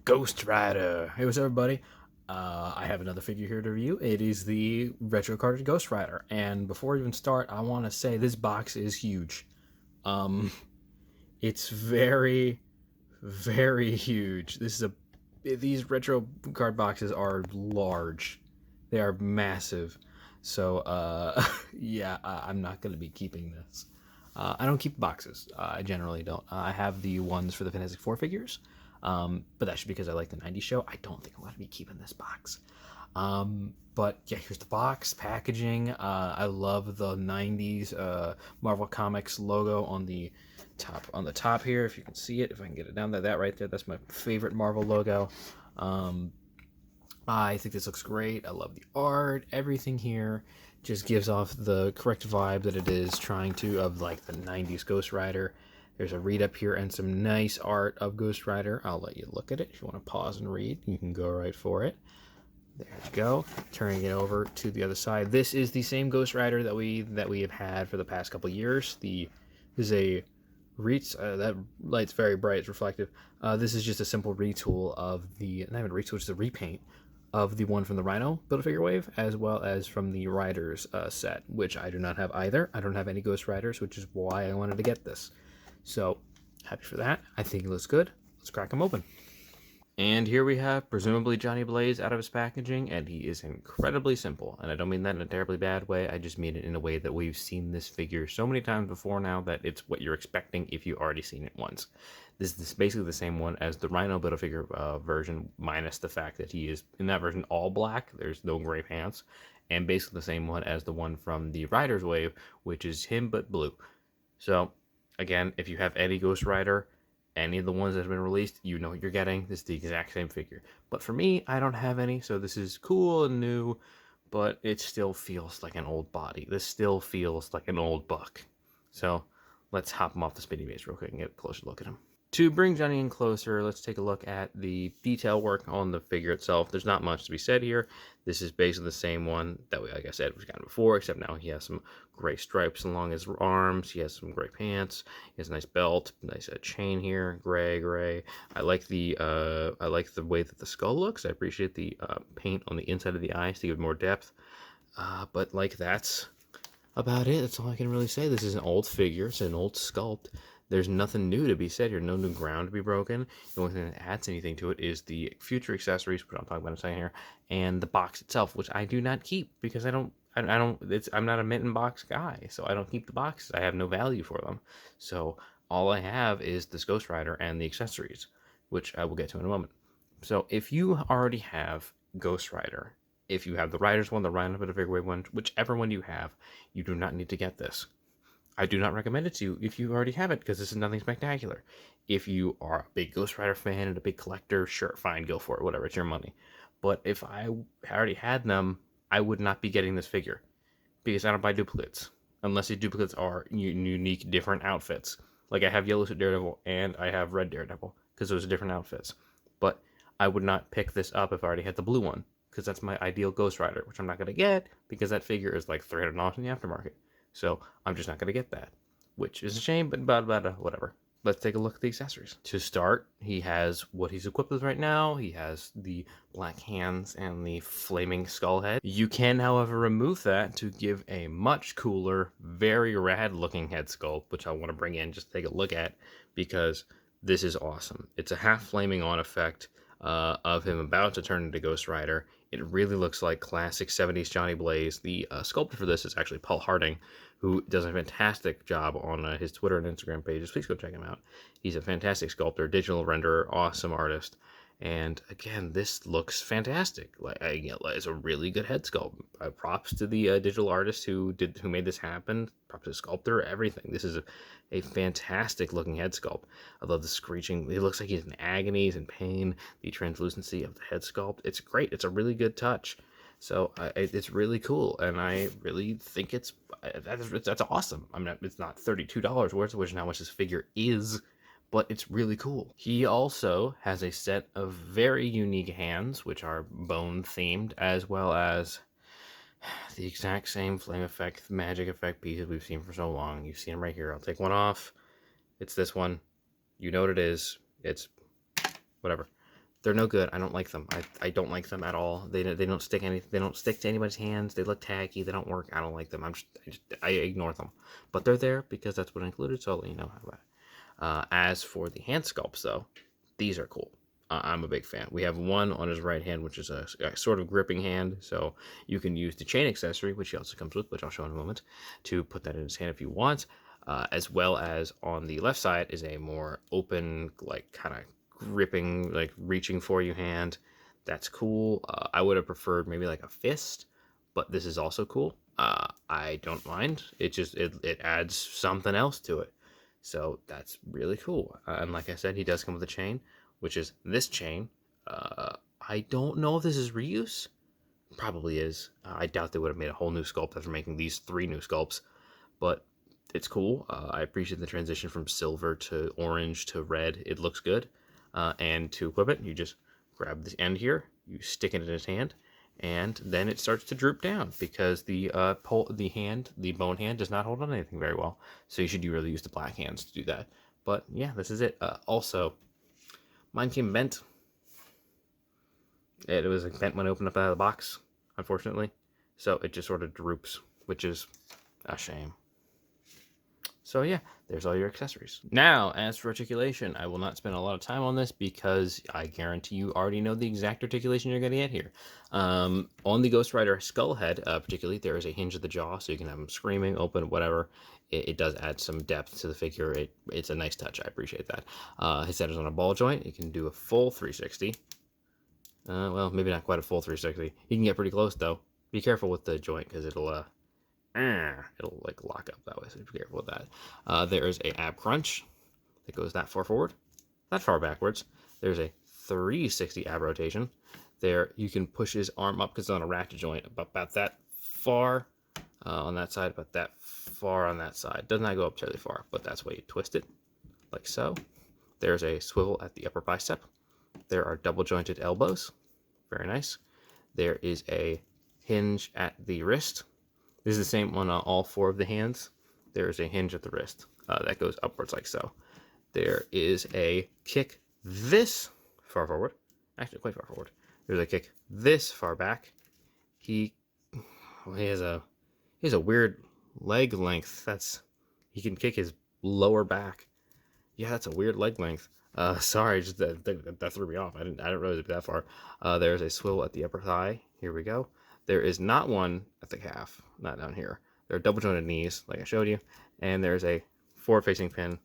Ghost Rider. Hey, what's up, everybody? I have another figure here to review. It is the retro carded Ghost Rider. And before we even start, I want to say this box is huge. Um, it's very, very huge. These retro card boxes are large. They are massive. So, yeah, I'm not going to be keeping this. I don't keep boxes. I generally don't. I have the ones for the Fantastic Four figures, but that's because I like the 90s show. I don't think I'm going to be keeping this box. But yeah, here's the box packaging. I love the 90s Marvel Comics logo on the top here. If you can see it, if I can get it down there, that right there, that's my favorite Marvel logo. I think this looks great. I love the art. Everything here just gives off the correct vibe that it is trying to, of like the 90s Ghost Rider. There's a read up here and some nice art of Ghost Rider. I'll let you look at it. If you want to pause and read, you can go right for it. There you go. Turning it over to the other side. This is the same Ghost Rider that we have had for the past couple years. This is a that light's very bright. It's reflective. This is just a simple retool of not even retool, just a repaint of the one from the Rhino Build-A-Figure Wave, as well as from the Riders set, which I do not have either. I don't have any Ghost Riders, which is why I wanted to get this. So, happy for that. I think it looks good. Let's crack them open. And here we have, presumably, Johnny Blaze out of his packaging, and he is incredibly simple. And I don't mean that in a terribly bad way, I just mean it in a way that we've seen this figure so many times before now that it's what you're expecting if you've already seen it once. This is basically the same one as the Rhino Build-A-Figure version, minus the fact that he is, in that version, all black. There's no gray pants. And basically the same one as the one from the Riders Wave, which is him but blue. So, again, if you have any Ghost Rider, any of the ones that have been released, you know what you're getting. This is the exact same figure. But for me, I don't have any, so this is cool and new, but it still feels like an old body. This still feels like an old buck. So let's hop him off the spinny base real quick and get a closer look at him. To bring Johnny in closer, let's take a look at the detail work on the figure itself. There's not much to be said here. This is basically the same one that we, like I said, we've gotten before, except now he has some gray stripes along his arms. He has some gray pants. He has a nice belt, nice chain here, gray. I like the way that the skull looks. I appreciate the paint on the inside of the eyes to give more depth. But like that's about it. That's all I can really say. This is an old figure. It's an old sculpt. There's nothing new to be said here. No new ground to be broken. The only thing that adds anything to it is the future accessories, which I'll talk about in a second here, and the box itself, which I do not keep because I'm not a mitten box guy, so I don't keep the boxes. I have no value for them. So all I have is this Ghost Rider and the accessories, which I will get to in a moment. So if you already have Ghost Rider, if you have the Riders one, the Rhino Build-A-Figure Wave one, whichever one you have, you do not need to get this. I do not recommend it to you if you already have it, because this is nothing spectacular. If you are a big Ghost Rider fan and a big collector, sure, fine, go for it, whatever, it's your money. But if I already had them, I would not be getting this figure, because I don't buy duplicates, unless the duplicates are unique, different outfits. Like I have Yellow Suit Daredevil and I have Red Daredevil, because those are different outfits. But I would not pick this up if I already had the blue one, because that's my ideal Ghost Rider, which I'm not going to get, because that figure is like $300 in the aftermarket. So I'm just not going to get that, which is a shame, but whatever. Let's take a look at the accessories. To start, he has what he's equipped with right now. He has the black hands and the flaming skull head. You can, however, remove that to give a much cooler, very rad looking head sculpt, which I want to bring in just to take a look at, because this is awesome. It's a half flaming on effect of him about to turn into Ghost Rider. It really looks like classic 70s Johnny Blaze. The sculptor for this is actually Paul Harding, who does a fantastic job on his Twitter and Instagram pages. Please go check him out. He's a fantastic sculptor, digital renderer, awesome artist. And again, this looks fantastic. It's a really good head sculpt. Props to the digital artist who made this happen. Props to the sculptor, everything. This is a fantastic looking head sculpt. I love the screeching. It looks like he's in agony, he's in pain. The translucency of the head sculpt. It's great. It's a really good touch. So it's really cool, and I really think that's awesome. I mean, it's not $32 worth, which is how much this figure is, but it's really cool. He also has a set of very unique hands, which are bone themed, as well as the exact same flame effect, magic effect pieces we've seen for so long. You've seen them right here. I'll take one off. It's this one. You know what it is. It's whatever. They're no good. I don't like them. I don't like them at all. They don't stick they don't stick to anybody's hands. They look tacky. They don't work. I don't like them. I ignore them. But they're there because that's what I included. So I'll let you know how about it. As for the hand sculpts, though, these are cool. I'm a big fan. We have one on his right hand, which is a sort of gripping hand. So you can use the chain accessory, which he also comes with, which I'll show in a moment, to put that in his hand if you want. As well as on the left side is a more open, like kind of gripping, like reaching for you hand. That's cool. I would have preferred maybe like a fist, but this is also cool. I don't mind. It adds something else to it. So that's really cool. And like I said, he does come with a chain, which is this chain. I don't know if this is reuse. Probably is. I doubt they would have made a whole new sculpt after making these 3 new sculpts, but it's cool. I appreciate the transition from silver to orange to red. It looks good. And to equip it, you just grab the end here, you stick it in his hand, and then it starts to droop down because the bone hand does not hold on anything very well. So you should really use the black hands to do that. But yeah, this is it. Also, mine came bent. It was like bent when I opened up out of the box, unfortunately. So it just sort of droops, which is a shame. So yeah, there's all your accessories. Now, as for articulation, I will not spend a lot of time on this because I guarantee you already know the exact articulation you're going to get here. On the Ghost Rider skull head, particularly, there is a hinge at the jaw, so you can have him screaming, open, whatever. It does add some depth to the figure. It's a nice touch. I appreciate that. His head is on a ball joint. It can do a full 360. Well, maybe not quite a full 360. You can get pretty close, though. Be careful with the joint because it'll like lock up that way, so be careful with that. There is a ab crunch that goes that far forward, that far backwards. There's a 360 ab rotation. There, you can push his arm up because it's on a ratchet joint, about that far on that side, about that far on that side. Does not go up terribly far, but that's why you twist it, like so. There's a swivel at the upper bicep. There are double jointed elbows. Very nice. There is a hinge at the wrist. This is the same on all 4 of the hands. There is a hinge at the wrist that goes upwards like so. There is a kick this far forward. Actually, quite far forward. There's a kick this far back. He has a weird leg length. He can kick his lower back. Yeah, that's a weird leg length. Sorry, just that threw me off. I didn't realize it'd be that far. There's a swivel at the upper thigh. Here we go. There is not one at the calf, not down here. There are double jointed knees, like I showed you, and there's a forward-facing pin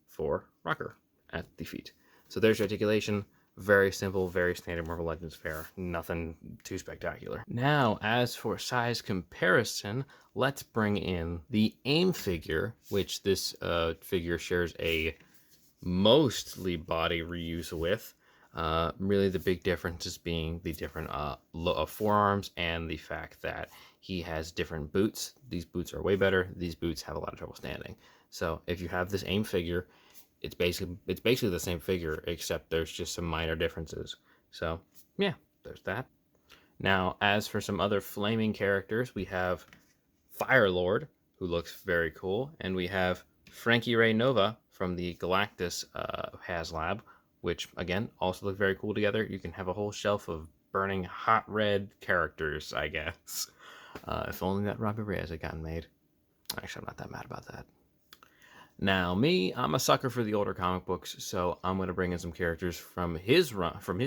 for rocker at the feet. So there's your articulation. Very simple, very standard Marvel Legends fare. Nothing too spectacular. Now, as for size comparison, let's bring in the AIM figure, which this figure shares a mostly body reuse with. Really the big difference is being the different forearms and the fact that he has different boots. These boots are way better. These boots have a lot of trouble standing. So if you have this AIM figure, it's basically the same figure, except there's just some minor differences. So yeah, there's that. Now, as for some other flaming characters, we have Firelord, who looks very cool, and we have Frankie Ray Nova from the Galactus HasLab, which, again, also look very cool together. You can have a whole shelf of burning hot red characters, I guess. If only that Robbie Reyes had gotten made. Actually, I'm not that mad about that. Now, me, I'm a sucker for the older comic books, so I'm going to bring in some characters from his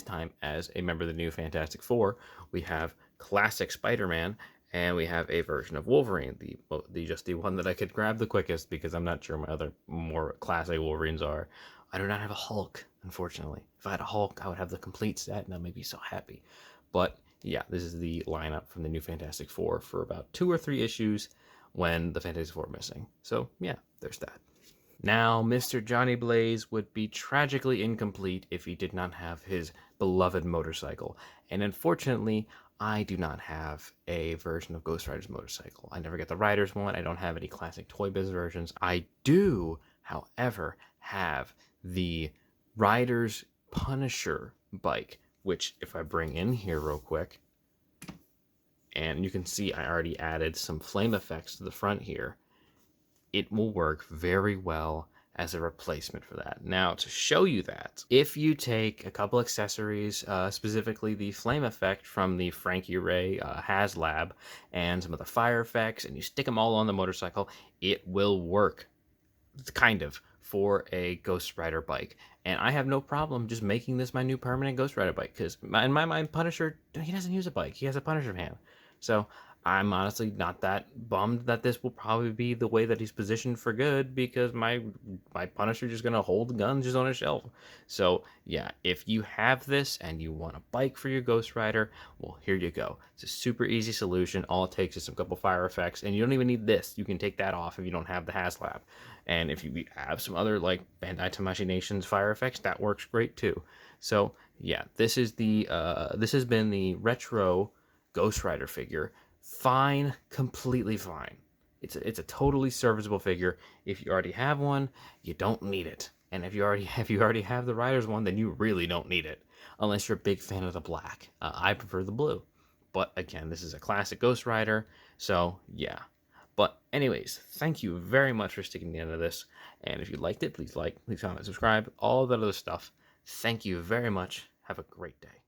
time as a member of the new Fantastic Four. We have classic Spider-Man, and we have a version of Wolverine, the one that I could grab the quickest because I'm not sure my other more classic Wolverines are. I do not have a Hulk, unfortunately. If I had a Hulk, I would have the complete set, and I would be so happy. But yeah, this is the lineup from the new Fantastic Four for about 2 or 3 issues when the Fantastic Four are missing. So yeah, there's that. Now, Mr. Johnny Blaze would be tragically incomplete if he did not have his beloved motorcycle. And unfortunately, I do not have a version of Ghost Rider's motorcycle. I never get the Rider's one. I don't have any classic Toy Biz versions. I do, however, have the Rider's Punisher bike, which if I bring in here real quick, and you can see I already added some flame effects to the front here, it will work very well as a replacement for that. Now, to show you that, if you take a couple accessories, specifically the flame effect from the Frankie Ray HasLab and some of the fire effects, and you stick them all on the motorcycle, it will work, kind of, for a Ghost Rider bike. And I have no problem just making this my new permanent Ghost Rider bike, because in my mind, Punisher, he doesn't use a bike. He has a Punisher van. So I'm honestly not that bummed that this will probably be the way that he's positioned for good, because my Punisher just gonna hold guns just on a shelf. So yeah, if you have this and you want a bike for your Ghost Rider, well, here you go. It's a super easy solution. All it takes is a couple fire effects, and you don't even need this. You can take that off if you don't have the HasLab. And if you have some other like Bandai Tamashii Nations fire effects, that works great too. So yeah, this is the this has been the retro Ghost Rider figure. Fine, completely fine. It's a totally serviceable figure. If you already have one, you don't need it. And if you already have the Riders one, then you really don't need it, unless you're a big fan of the black. I prefer the blue, but again, this is a classic Ghost Rider, so yeah. But anyways, thank you very much for sticking to the end of this. And if you liked it, please like, please comment, subscribe, all that other stuff. Thank you very much. Have a great day.